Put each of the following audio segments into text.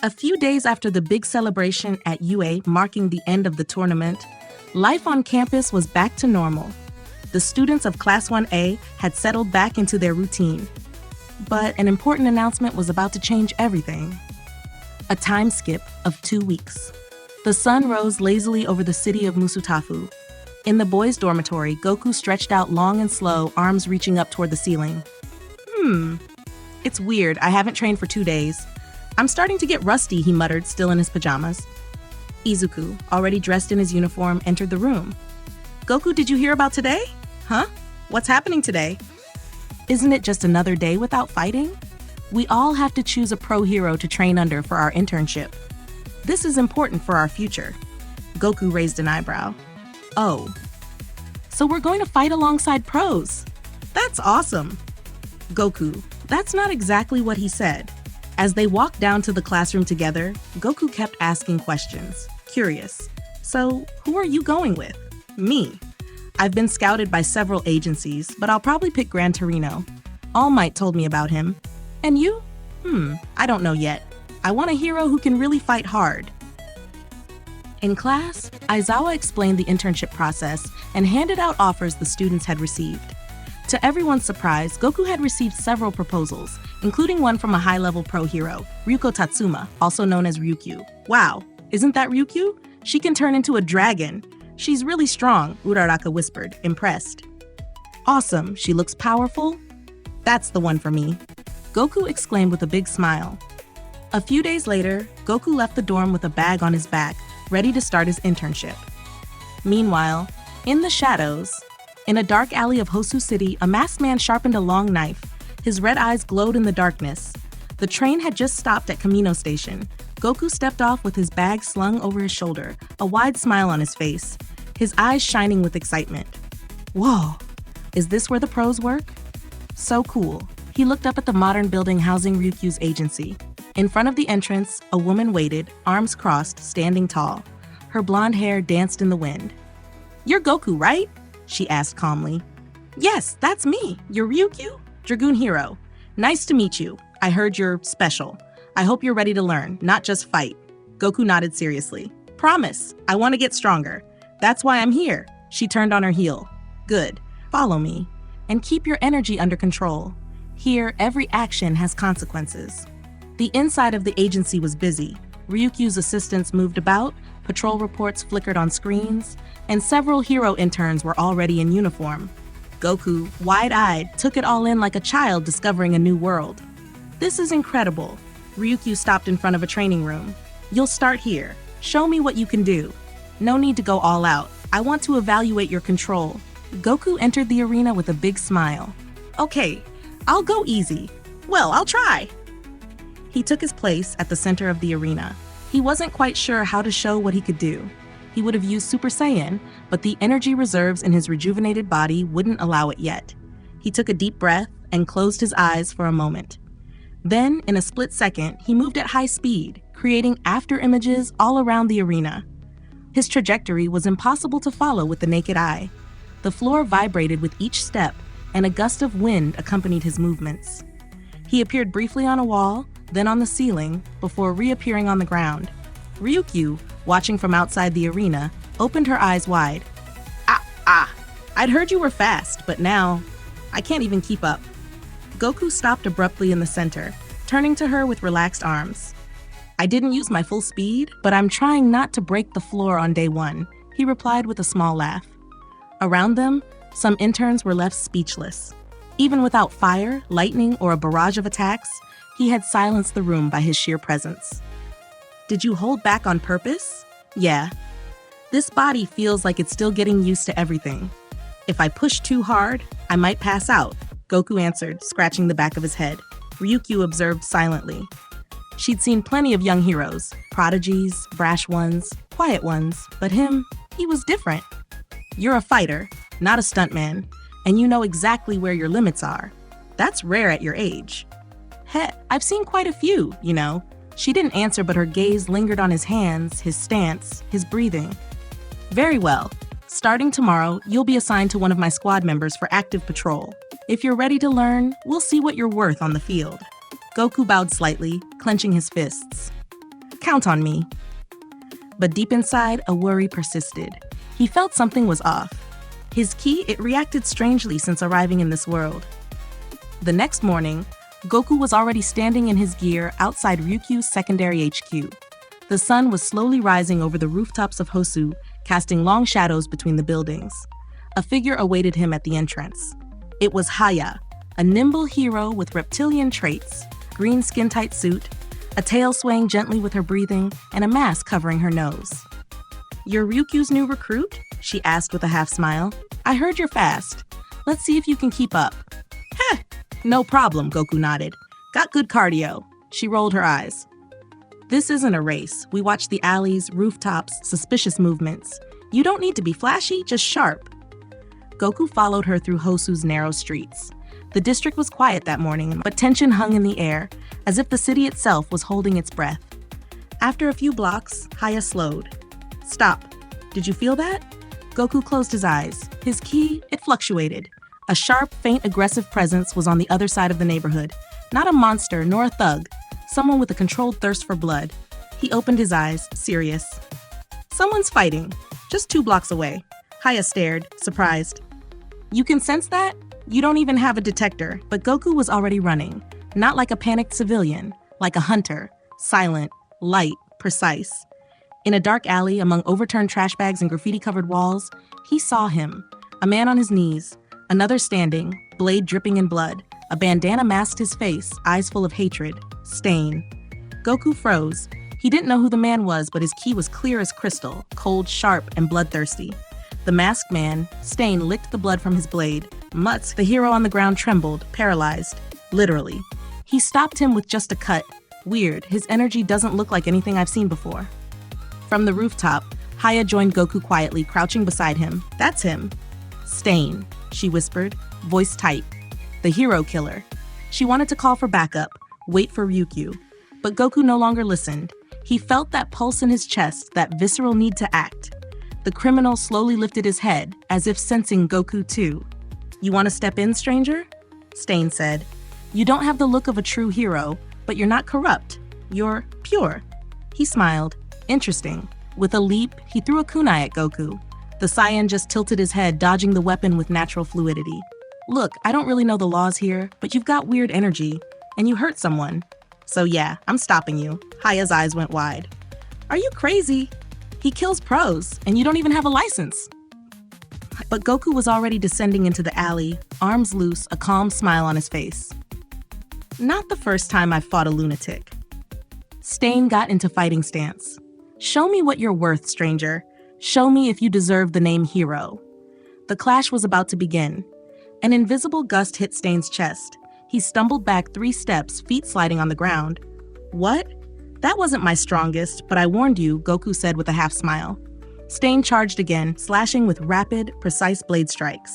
A few days after the big celebration at UA marking the end of the tournament, life on campus was back to normal. The students of Class 1A had settled back into their routine. But an important announcement was about to change everything. A time skip of 2 weeks. The sun rose lazily over the city of Musutafu. In the boys' dormitory, Goku stretched out long and slow, arms reaching up toward the ceiling. It's weird, I haven't trained for 2 days. I'm starting to get rusty, he muttered, still in his pajamas. Izuku, already dressed in his uniform, entered the room. Goku, did you hear about today? Huh? What's happening today? Isn't it just another day without fighting? We all have to choose a pro hero to train under for our internship. This is important for our future. Goku raised an eyebrow. Oh. So we're going to fight alongside pros. That's awesome. Goku, that's not exactly what he said. As they walked down to the classroom together, Goku kept asking questions, curious. So, who are you going with? Me. I've been scouted by several agencies, but I'll probably pick Gran Torino. All Might told me about him. And you? I don't know yet. I want a hero who can really fight hard. In class, Aizawa explained the internship process and handed out offers the students had received. To everyone's surprise, Goku had received several proposals, including one from a high-level pro hero, Ryuko Tatsuma, also known as Ryukyu. Wow, isn't that Ryukyu? She can turn into a dragon. She's really strong, Uraraka whispered, impressed. Awesome, she looks powerful. That's the one for me. Goku exclaimed with a big smile. A few days later, Goku left the dorm with a bag on his back, ready to start his internship. Meanwhile, in the shadows, in a dark alley of Hosu City, a masked man sharpened a long knife. His red eyes glowed in the darkness. The train had just stopped at Kamino Station. Goku stepped off with his bag slung over his shoulder, a wide smile on his face, his eyes shining with excitement. Whoa, is this where the pros work? So cool. He looked up at the modern building housing Ryukyu's agency. In front of the entrance, a woman waited, arms crossed, standing tall. Her blonde hair danced in the wind. You're Goku, right? She asked calmly. Yes, that's me. You're Ryukyu? Dragoon Hero. Nice to meet you. I heard you're special. I hope you're ready to learn, not just fight. Goku nodded seriously. Promise, I want to get stronger. That's why I'm here. She turned on her heel. Good. Follow me. And keep your energy under control. Here, every action has consequences. The inside of the agency was busy. Ryukyu's assistants moved about, patrol reports flickered on screens, and several hero interns were already in uniform. Goku, wide-eyed, took it all in like a child discovering a new world. This is incredible. Ryukyu stopped in front of a training room. You'll start here. Show me what you can do. No need to go all out. I want to evaluate your control. Goku entered the arena with a big smile. Okay, I'll go easy. Well, I'll try. He took his place at the center of the arena. He wasn't quite sure how to show what he could do. He would have used Super Saiyan, but the energy reserves in his rejuvenated body wouldn't allow it yet. He took a deep breath and closed his eyes for a moment. Then, in a split second, he moved at high speed, creating after images all around the arena. His trajectory was impossible to follow with the naked eye. The floor vibrated with each step, and a gust of wind accompanied his movements. He appeared briefly on a wall, then on the ceiling, before reappearing on the ground. Ryukyu, watching from outside the arena, opened her eyes wide. I'd heard you were fast, but now, I can't even keep up. Goku stopped abruptly in the center, turning to her with relaxed arms. I didn't use my full speed, but I'm trying not to break the floor on day one, he replied with a small laugh. Around them, some interns were left speechless. Even without fire, lightning, or a barrage of attacks, he had silenced the room by his sheer presence. Did you hold back on purpose? Yeah. This body feels like it's still getting used to everything. If I push too hard, I might pass out, Goku answered, scratching the back of his head. Ryukyu observed silently. She'd seen plenty of young heroes, prodigies, brash ones, quiet ones, but him, he was different. You're a fighter, not a stuntman, and you know exactly where your limits are. That's rare at your age. Heck, I've seen quite a few, you know. She didn't answer, but her gaze lingered on his hands, his stance, his breathing. Very well. Starting tomorrow, you'll be assigned to one of my squad members for active patrol. If you're ready to learn, we'll see what you're worth on the field. Goku bowed slightly, clenching his fists. Count on me. But deep inside, a worry persisted. He felt something was off. His ki, it reacted strangely since arriving in this world. The next morning, Goku was already standing in his gear outside Ryukyu's secondary HQ. The sun was slowly rising over the rooftops of Hosu, casting long shadows between the buildings. A figure awaited him at the entrance. It was Haya, a nimble hero with reptilian traits, green skin-tight suit, a tail swaying gently with her breathing, and a mask covering her nose. "You're Ryukyu's new recruit?" she asked with a half-smile. "I heard you're fast. Let's see if you can keep up." "Heh, no problem," Goku nodded. "Got good cardio." She rolled her eyes. "This isn't a race. We watch the alleys, rooftops, suspicious movements. You don't need to be flashy, just sharp." Goku followed her through Hosu's narrow streets. The district was quiet that morning, but tension hung in the air, as if the city itself was holding its breath. After a few blocks, Haya slowed. "Stop. Did you feel that?" Goku closed his eyes. His ki, it fluctuated. A sharp, faint, aggressive presence was on the other side of the neighborhood. Not a monster, nor a thug. Someone with a controlled thirst for blood. He opened his eyes, serious. "Someone's fighting. Just 2 blocks away." Haya stared, surprised. "You can sense that? You don't even have a detector." But Goku was already running. Not like a panicked civilian, like a hunter. Silent, light, precise. In a dark alley among overturned trash bags and graffiti-covered walls, he saw him. A man on his knees, another standing, blade dripping in blood. A bandana masked his face, eyes full of hatred. Stain. Goku froze. He didn't know who the man was, but his ki was clear as crystal, cold, sharp, and bloodthirsty. The masked man, Stain, licked the blood from his blade. Mutz, the hero on the ground, trembled, paralyzed. Literally. He stopped him with just a cut. Weird, his energy doesn't look like anything I've seen before. From the rooftop, Haya joined Goku quietly, crouching beside him. "That's him." "Stain," she whispered, voice tight. "The hero killer." She wanted to call for backup, wait for Ryukyu. But Goku no longer listened. He felt that pulse in his chest, that visceral need to act. The criminal slowly lifted his head, as if sensing Goku too. "You want to step in, stranger?" Stain said. "You don't have the look of a true hero, but you're not corrupt. You're pure." He smiled. Interesting. With a leap, he threw a kunai at Goku. The Saiyan just tilted his head, dodging the weapon with natural fluidity. "Look, I don't really know the laws here, but you've got weird energy, and you hurt someone. So yeah, I'm stopping you." Haya's eyes went wide. "Are you crazy? He kills pros, and you don't even have a license." But Goku was already descending into the alley, arms loose, a calm smile on his face. "Not the first time I've fought a lunatic." Stain got into fighting stance. "Show me what you're worth, stranger. Show me if you deserve the name hero." The clash was about to begin. An invisible gust hit Stain's chest. He stumbled back 3 steps, feet sliding on the ground. "What? That wasn't my strongest, but I warned you," Goku said with a half smile. Stain charged again, slashing with rapid, precise blade strikes.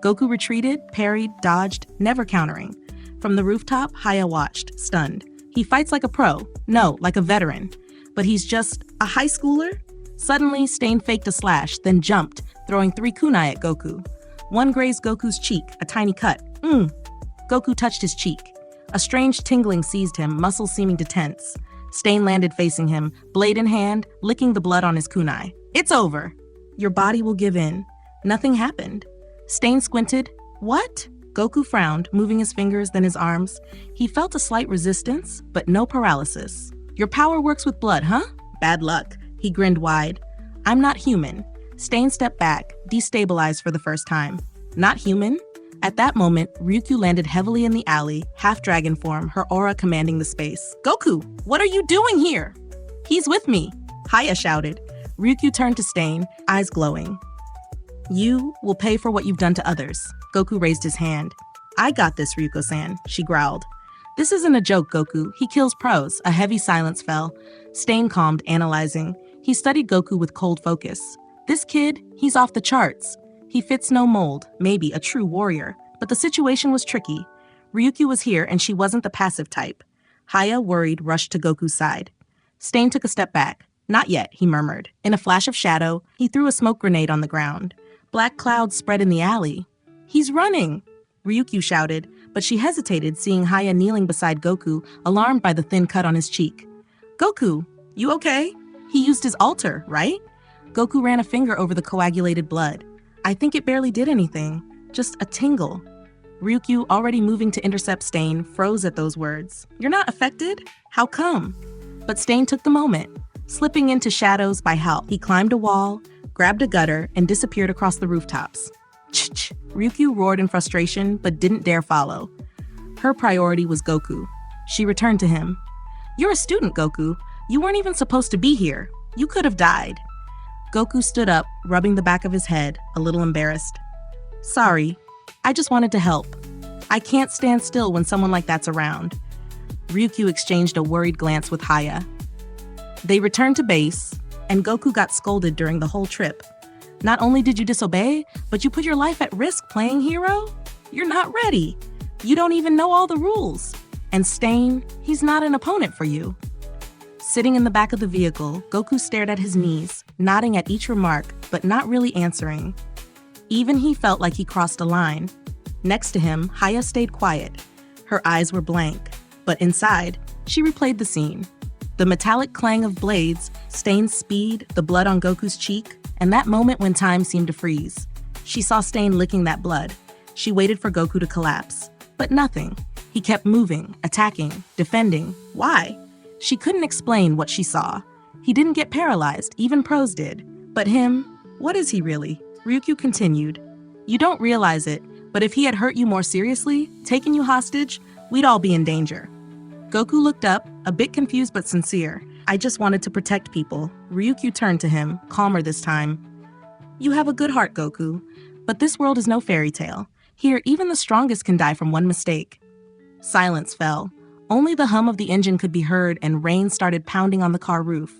Goku retreated, parried, dodged, never countering. From the rooftop, Haya watched, stunned. He fights like a pro. No, like a veteran. But he's just a high schooler? Suddenly, Stain faked a slash, then jumped, throwing 3 kunai at Goku. One grazed Goku's cheek, a tiny cut. Goku touched his cheek. A strange tingling seized him, muscles seeming to tense. Stain landed facing him, blade in hand, licking the blood on his kunai. "It's over. Your body will give in." Nothing happened. Stain squinted. "What?" Goku frowned, moving his fingers, then his arms. He felt a slight resistance, but no paralysis. "Your power works with blood, huh? Bad luck." He grinned wide. "I'm not human." Stain stepped back, destabilized for the first time. "Not human?" At that moment, Ryukyu landed heavily in the alley, half-dragon form, her aura commanding the space. "Goku, what are you doing here?" "He's with me," Haya shouted. Ryukyu turned to Stain, eyes glowing. "You will pay for what you've done to others." Goku raised his hand. "I got this, Ryuko-san," she growled. "This isn't a joke, Goku. He kills pros." A heavy silence fell. Stain calmed, analyzing. He studied Goku with cold focus. "This kid, he's off the charts. He fits no mold, maybe a true warrior. But the situation was tricky. Ryukyu was here, and she wasn't the passive type." Haya, worried, rushed to Goku's side. Stain took a step back. "Not yet," he murmured. In a flash of shadow, he threw a smoke grenade on the ground. Black clouds spread in the alley. "He's running!" Ryukyu shouted, but she hesitated, seeing Haya kneeling beside Goku, alarmed by the thin cut on his cheek. "Goku, You okay? He used his altar, right? Goku ran a finger over the coagulated blood. I think it barely did anything. Just a tingle. Ryukyu, already moving to intercept Stain, froze at those words. You're not affected? How come? But Stain took the moment. Slipping into shadows by help, he climbed a wall, grabbed a gutter, and disappeared across the rooftops. Ch-ch! Ryukyu roared in frustration, but didn't dare follow. Her priority was Goku. She returned to him. You're a student, Goku. You weren't even supposed to be here. You could have died. Goku stood up, rubbing the back of his head, a little embarrassed. Sorry, I just wanted to help. I can't stand still when someone like that's around. Ryukyu exchanged a worried glance with Haya. They returned to base, and Goku got scolded during the whole trip. Not only did you disobey, but you put your life at risk playing hero? You're not ready. You don't even know all the rules. And Stain, he's not an opponent for you. Sitting in the back of the vehicle, Goku stared at his knees, nodding at each remark, but not really answering. Even he felt like he crossed a line. Next to him, Haya stayed quiet. Her eyes were blank, but inside, she replayed the scene. The metallic clang of blades, Stain's speed, the blood on Goku's cheek, and that moment when time seemed to freeze. She saw Stain licking that blood. She waited for Goku to collapse, but nothing. He kept moving, attacking, defending. Why? She couldn't explain what she saw. He didn't get paralyzed, even pros did. But him, what is he really? Ryukyu continued. You don't realize it, but if he had hurt you more seriously, taken you hostage, we'd all be in danger. Goku looked up, a bit confused but sincere. I just wanted to protect people. Ryukyu turned to him, calmer this time. You have a good heart, Goku, but this world is no fairy tale. Here, even the strongest can die from one mistake. Silence fell. Only the hum of the engine could be heard, and rain started pounding on the car roof.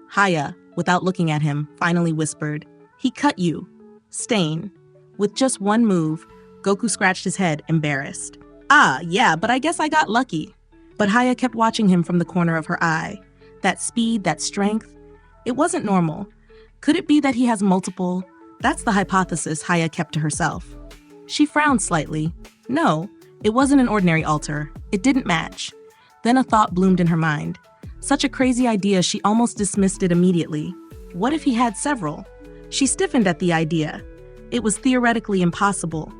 Haya, without looking at him, finally whispered, He cut you. Stain. With just one move, Goku scratched his head, embarrassed. Ah, yeah, but I guess I got lucky. But Haya kept watching him from the corner of her eye. That speed, that strength. It wasn't normal. Could it be that he has multiple? That's the hypothesis Haya kept to herself. She frowned slightly. No, it wasn't an ordinary altar. It didn't match. Then a thought bloomed in her mind. Such a crazy idea she almost dismissed it immediately. What if he had several? She stiffened at the idea. It was theoretically impossible.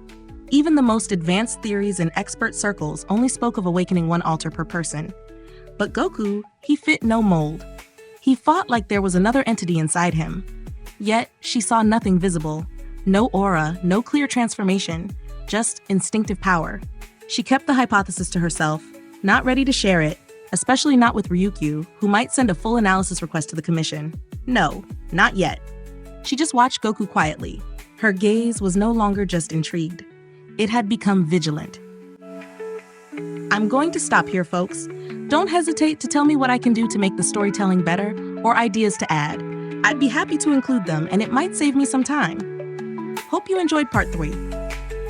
Even the most advanced theories in expert circles only spoke of awakening one altar per person. But Goku, he fit no mold. He fought like there was another entity inside him. Yet, she saw nothing visible. No aura, no clear transformation, just instinctive power. She kept the hypothesis to herself, not ready to share it, especially not with Ryukyu, who might send a full analysis request to the commission. No, not yet. She just watched Goku quietly. Her gaze was no longer just intrigued. It had become vigilant. I'm going to stop here, folks. Don't hesitate to tell me what I can do to make the storytelling better or ideas to add. I'd be happy to include them, and it might save me some time. Hope you enjoyed Part 3.